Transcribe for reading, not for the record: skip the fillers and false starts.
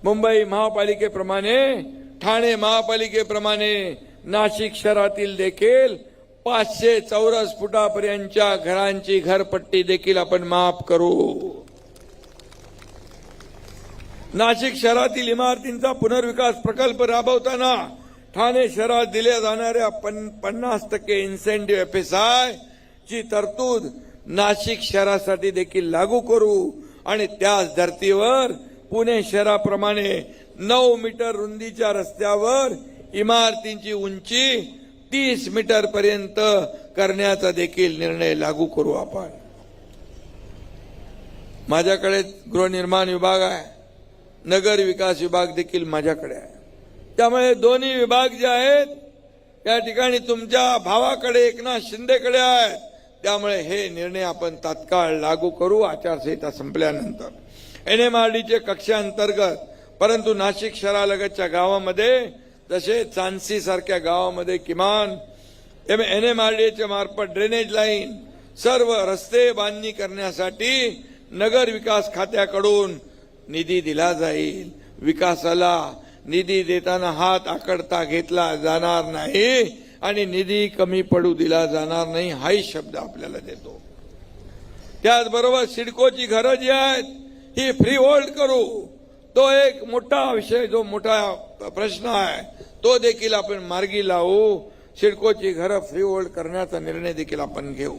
मुंबई महापालिकेप्रमाणे, ठाणे महापालिकेप्रमाणे नाशिक शहरातील देखील 500 चौरस फुटापर्यंतच्या घरांची घरपट्टी देखील आपण माफ करू। नाशिक शहरातील इमारतींचा पुनर्विकास प्रकल्प राबवताना ठाणे शहरात दिल्या जाणाऱ्या 50% इन्सेंटिव्ह FSI ची तरतूद नाशिक शहरासाठी देखील लागू करू आणि त्याच धर्तीवर पुणे शहराप्रमाणे 9 मीटर रुंदीच्या रस्त्यावर इमारतींची उंची 30 मीटर पर्यंत करण्याचा देखील निर्णय लागू करू आपण। माझ्याकडे गृहनिर्माण विभाग आहे, नगर विकास विभाग देखील माझ्याकडे आहे। त्यामुळे दोन्ही विभाग जे आहेत या ठिकाणी तुमच्या भावाकडे एकनाथ शिंदेकडे आहेत। त्यामुळे हे निर्णय आपण तात्काळ लागू करू आचारसंहिता संपल्यानंतर। NMRDचे कक्षांतर्गत, परंतु नाशिक शहरालगतच्या गावामध्ये जसे चांदसी सारख्या गावामध्ये किमान NMRDच्या मार्फत ड्रेनेज लाईन, सर्व रस्ते बांधणी करण्यासाठी नगर विकास खात्याकडून निधी दिला जाईल। विकासाला निधी देताना हात आकडता घेतला जाणार नाही आणि निधी कमी पडू दिला जाणार नाही, हाही शब्द आपल्याला देतो। त्याचबरोबर सिडकोची घरं जी आहेत ही फ्री होल्ड करू। तो एक मोठा विषय, जो मोठा प्रश्न आहे तो देखील आपण मार्गी लावू। सिडकोची घरं फ्री होल्ड करण्याचा निर्णय देखील आपण घेऊ।